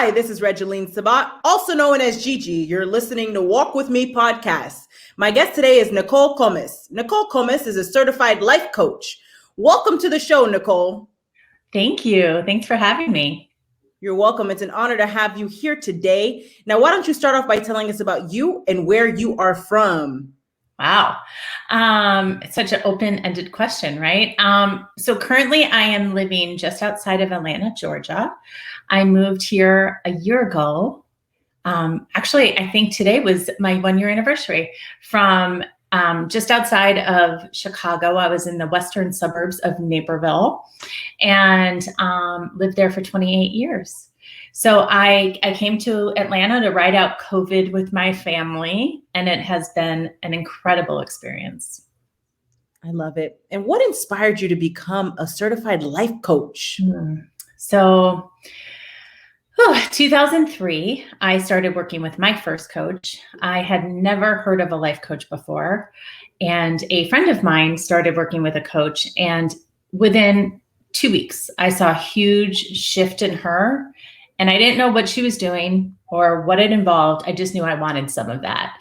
Hi, this is Regeline Sabat, also known as Gigi. You're listening to Walk With Me podcast. My guest today is Nicole Comis. Nicole Comis is a certified life coach. Welcome to the show, Nicole. Thank you. Thanks for having me. You're welcome. It's an honor to have you here today. Now, why don't you start off by telling us about you and where you are from? Wow. It's such an open-ended question, right? So currently I am living just outside of Atlanta, Georgia. I moved here a year ago. Actually, I think today was my 1-year anniversary from just outside of Chicago. I was in the western suburbs of Naperville and lived there for 28 years. So I came to Atlanta to ride out COVID with my family, and it has been an incredible experience. I love it. And what inspired you to become a certified life coach? So 2003, I started working with my first coach. I had never heard of a life coach before. And a friend of mine started working with a coach. And within 2 weeks, I saw a huge shift in her. And I didn't know what she was doing or what it involved. I just knew I wanted some of that.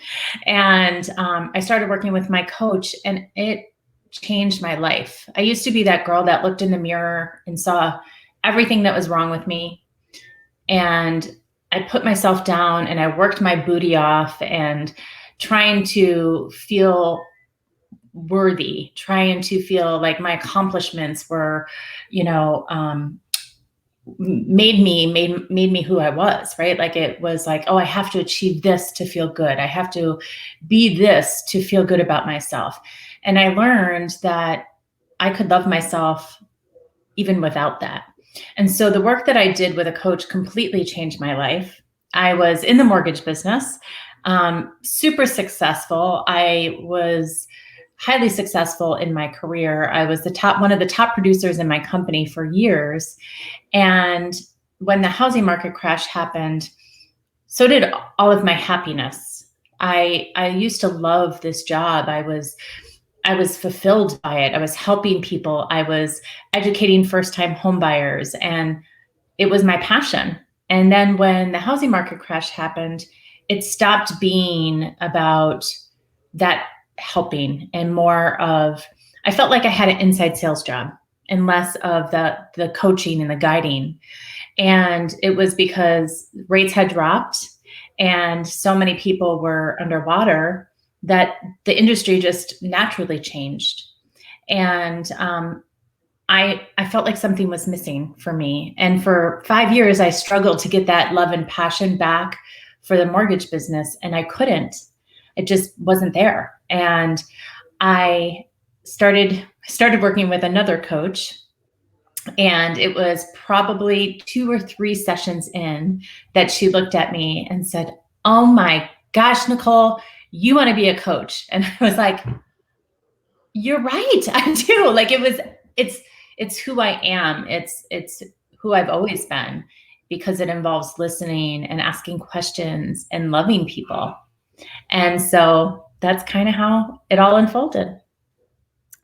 And I started working with my coach, and it changed my life. I used to be that girl that looked in the mirror and saw everything that was wrong with me. And I put myself down and I worked my booty off and trying to feel worthy, trying to feel like my accomplishments were, made me who I was, right? Like it was like, oh, I have to achieve this to feel good. I have to be this to feel good about myself. And I learned that I could love myself even without that. And so the work that I did with a coach completely changed my life. I was in the mortgage business, super successful. I was highly successful in my career. I was one of the top producers in my company for years. And when the housing market crash happened, so did all of my happiness. I used to love this job. I was fulfilled by it. I was helping people. I was educating first-time home buyers, and it was my passion. And then when the housing market crash happened, it stopped being about that helping and more of, I felt like I had an inside sales job and less of the coaching and the guiding. And it was because rates had dropped and so many people were underwater that the industry just naturally changed. And I felt like something was missing for me. And for 5 years, I struggled to get that love and passion back for the mortgage business. And I couldn't. It just wasn't there. And I started working with another coach. And it was probably 2 or 3 sessions in that she looked at me and said, "Oh my gosh, Nicole, you want to be a coach?" And I was like, "You're right, I do." Like it's who I am. It's who I've always been, because it involves listening and asking questions and loving people. And so that's kind of how it all unfolded.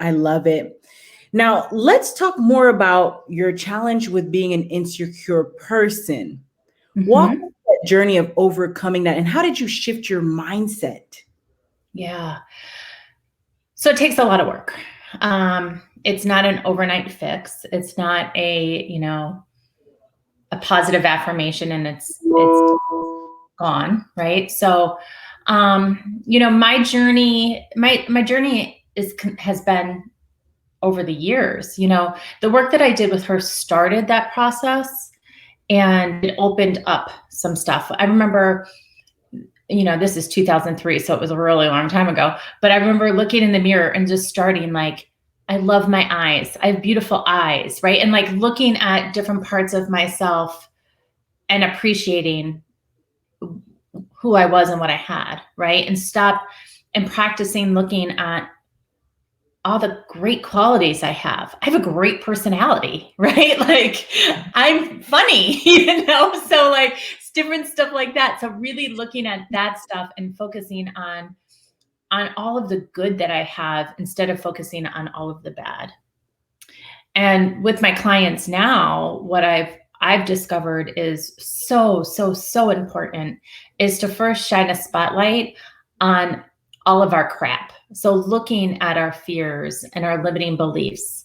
I love it. Now, let's talk more about your challenge with being an insecure person. Walk us through that journey of overcoming that, and how did you shift your mindset? Yeah. So it takes a lot of work. It's not an overnight fix. It's not a positive affirmation and it's gone, right? So, my journey has been over the years. The work that I did with her started that process, and it opened up some stuff. I remember, this is 2003, so it was a really long time ago, but I remember looking in the mirror and just starting like, I love my eyes. I have beautiful eyes, right? And like looking at different parts of myself and appreciating who I was and what I had, right? And stop and practicing looking at all the great qualities I have. I have a great personality, right? Like I'm funny, so like it's different stuff like that. So really looking at that stuff and focusing on all of the good that I have instead of focusing on all of the bad. And with my clients now, what I've I've discovered is so, so, so important is to first shine a spotlight on all of our crap. So looking at our fears and our limiting beliefs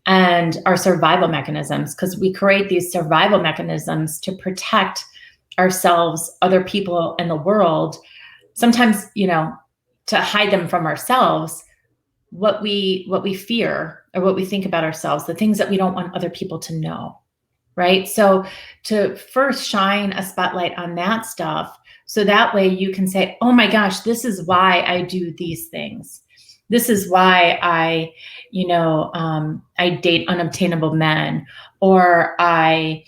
and our survival mechanisms, because we create these survival mechanisms to protect ourselves, other people, and the world. Sometimes, to hide them from ourselves, what we fear or what we think about ourselves, the things that we don't want other people to know. Right. So to first shine a spotlight on that stuff, so that way you can say, oh my gosh, this is why I do these things. This is why I date unobtainable men, or I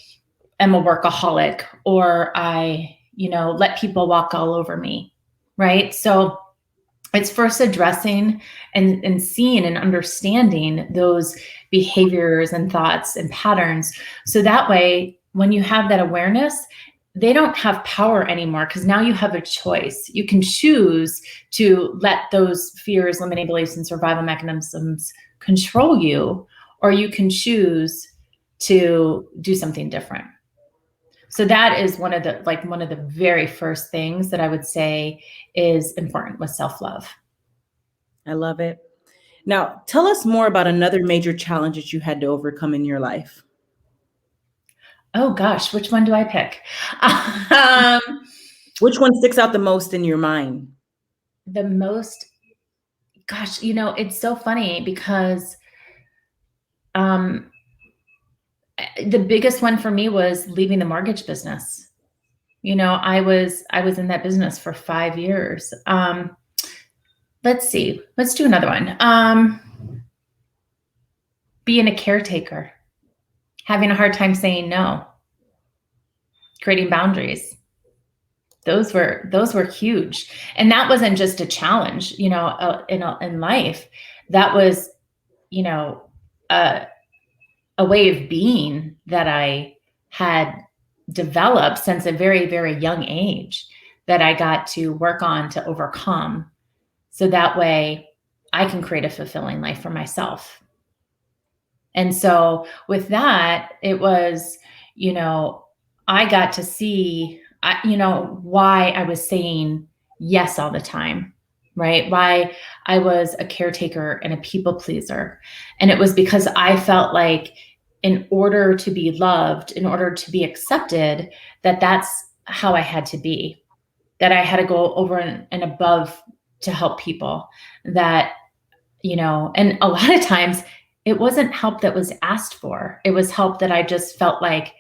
am a workaholic, or I, let people walk all over me. Right. So it's first addressing and seeing and understanding those behaviors and thoughts and patterns. So that way, when you have that awareness, they don't have power anymore, because now you have a choice. You can choose to let those fears, limiting beliefs, and survival mechanisms control you, or you can choose to do something different. So that is one of the very first things that I would say is important with self-love. I love it. Now, tell us more about another major challenge that you had to overcome in your life. Oh gosh, which one do I pick? Which one sticks out the most in your mind? The most, gosh, it's so funny because the biggest one for me was leaving the mortgage business. I was in that business for 5 years. Let's see. Let's do another one. Being a caretaker, having a hard time saying no, creating boundaries. Those were huge. And that wasn't just a challenge, in life. That was, a way of being that I had developed since a very, very young age, that I got to work on to overcome. So that way I can create a fulfilling life for myself. And so with that, it was, I got to see, why I was saying yes all the time, right? Why I was a caretaker and a people pleaser. And it was because I felt like in order to be loved, in order to be accepted, that's how I had to be, that I had to go over and above to help people, that, and a lot of times it wasn't help that was asked for. It was help that I just felt like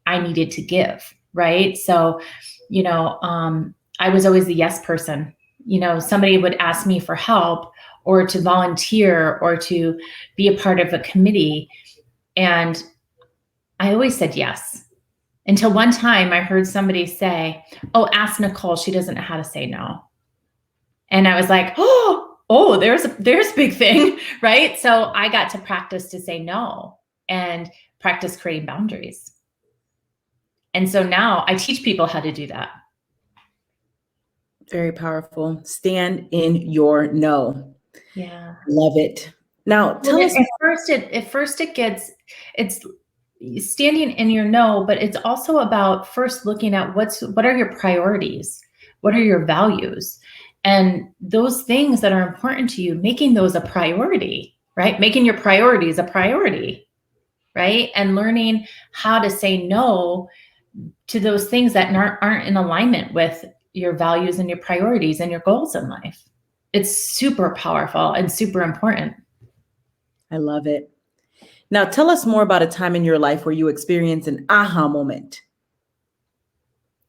I needed to give. Right. So, I was always the yes person. Somebody would ask me for help or to volunteer or to be a part of a committee. And I always said yes, until one time I heard somebody say, oh, ask Nicole. She doesn't know how to say no. And I was like, oh, there's a big thing. Right. So I got to practice to say no and practice creating boundaries. And so now I teach people how to do that. Very powerful. Stand in your no. Yeah. Love it. Now, tell us. At first it's standing in your no, but it's also about first looking at what are your priorities? What are your values? And those things that are important to you, making those a priority, right? Making your priorities a priority, right? And learning how to say no to those things that aren't in alignment with your values and your priorities and your goals in life. It's super powerful and super important. I love it. Now, tell us more about a time in your life where you experienced an aha moment.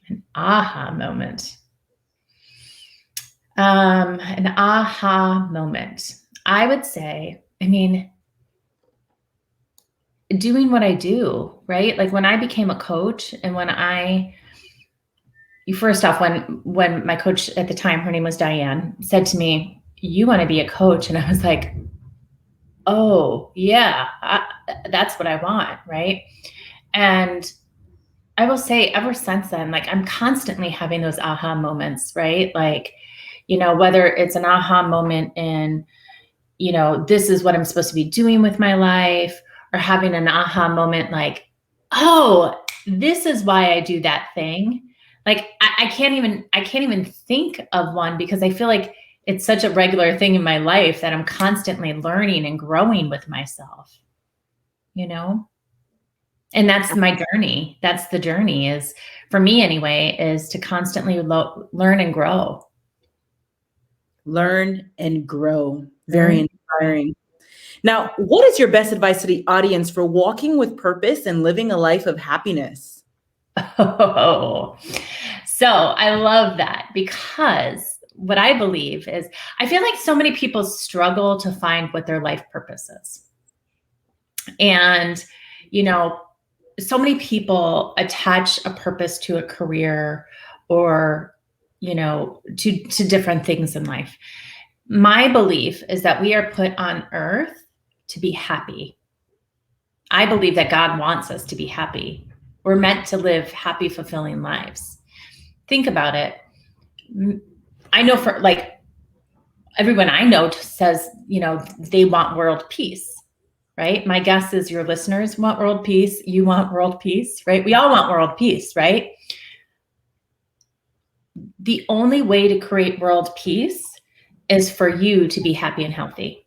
An aha moment. An aha moment. I would say, doing what I do, right? Like when I became a coach and first off, when my coach at the time, her name was Diane, said to me, you want to be a coach? And I was like, oh yeah, that's what I want. Right. And I will say ever since then, like I'm constantly having those aha moments, right? Like, whether it's an aha moment in, this is what I'm supposed to be doing with my life, or having an aha moment like, oh, this is why I do that thing. Like I can't even think of one because I feel like it's such a regular thing in my life that I'm constantly learning and growing with myself, you know? And that's my journey. That's the journey, is for me anyway, is to constantly learn and grow. Learn and grow. Very inspiring. Now, what is your best advice to the audience for walking with purpose and living a life of happiness? Oh, so I love that, because what I believe is, I feel like so many people struggle to find what their life purpose is. And, you know, so many people attach a purpose to a career or, you know, to different things in life. My belief is that we are put on earth to be happy. I believe that God wants us to be happy. We're meant to live happy, fulfilling lives. Think about it. I know, for like, everyone I know says, you know, they want world peace, right? My guess is your listeners want world peace. You want world peace, right? We all want world peace, right? The only way to create world peace is for you to be happy and healthy,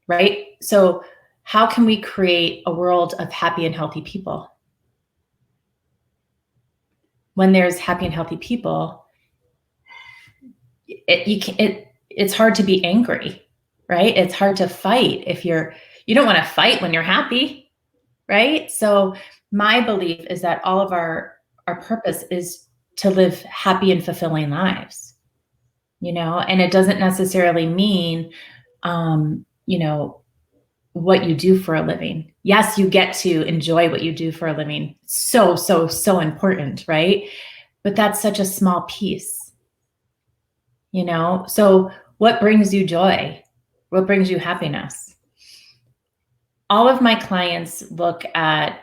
right? So how can we create a world of happy and healthy people? When there's happy and healthy people, it's hard to be angry, right? It's hard to fight if you don't want to fight when you're happy, right? So my belief is that all of our purpose is to live happy and fulfilling lives, you know, and it doesn't necessarily mean, you know, what you do for a living. Yes, you get to enjoy what you do for a living. So important, right? But that's such a small piece, you know? So what brings you joy? What brings you happiness? All of my clients look at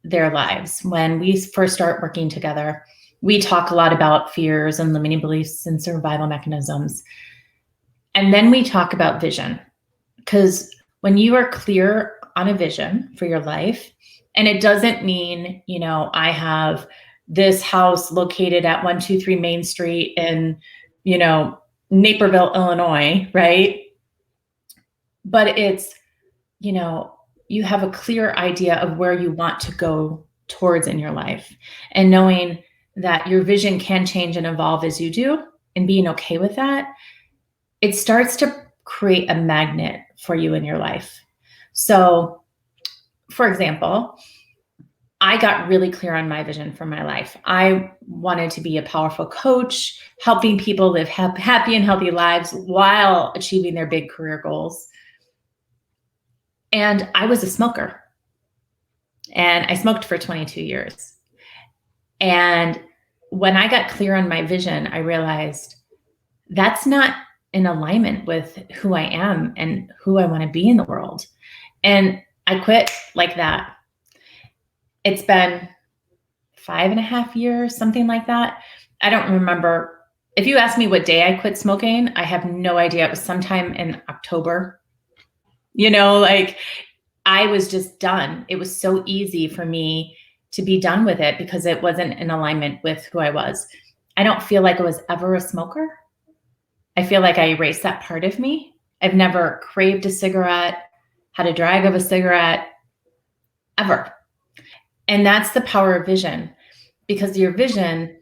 their lives. When we first start working together, we talk a lot about fears and limiting beliefs and survival mechanisms. And then we talk about vision, because when you are clear on a vision for your life, and it doesn't mean, you know, I have this house located at 123 Main Street in, you know, Naperville, Illinois, right? But it's, you know, you have a clear idea of where you want to go towards in your life, and knowing that your vision can change and evolve as you do, and being okay with that, it starts to create a magnet for you in your life. So, for example, I got really clear on my vision for my life. I wanted to be a powerful coach, helping people live happy and healthy lives while achieving their big career goals. And I was a smoker, and I smoked for 22 years. And when I got clear on my vision, I realized that's not in alignment with who I am and who I want to be in the world. And I quit like that. It's been 5.5 years, something like that. I don't remember. If you ask me what day I quit smoking, I have no idea. It was sometime in October. You know, like, I was just done. It was so easy for me to be done with it because it wasn't in alignment with who I was. I don't feel like I was ever a smoker. I feel like I erased that part of me. I've never craved a cigarette, had a drag of a cigarette, ever. And that's the power of vision, because your vision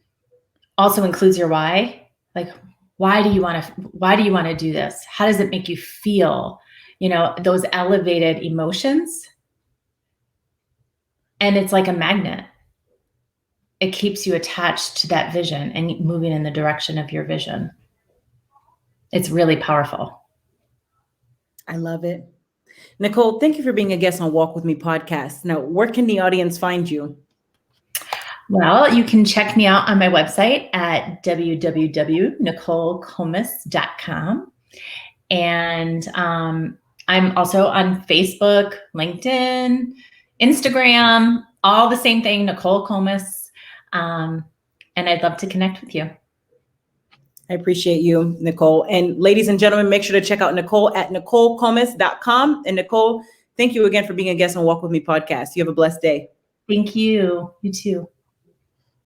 also includes your why. Like, why do you want to do this? How does it make you feel? You know, those elevated emotions. And it's like a magnet. It keeps you attached to that vision and moving in the direction of your vision. It's really powerful. I love it. Nicole, thank you for being a guest on Walk With Me podcast. Now, where can the audience find you? Well, you can check me out on my website at www.nicolecomis.com. And I'm also on Facebook, LinkedIn, Instagram, all the same thing, Nicole Comis. And I'd love to connect with you. I appreciate you, Nicole. And ladies and gentlemen, make sure to check out Nicole at nicolecomis.com. And Nicole, thank you again for being a guest on Walk With Me podcast. You have a blessed day. Thank you. You too.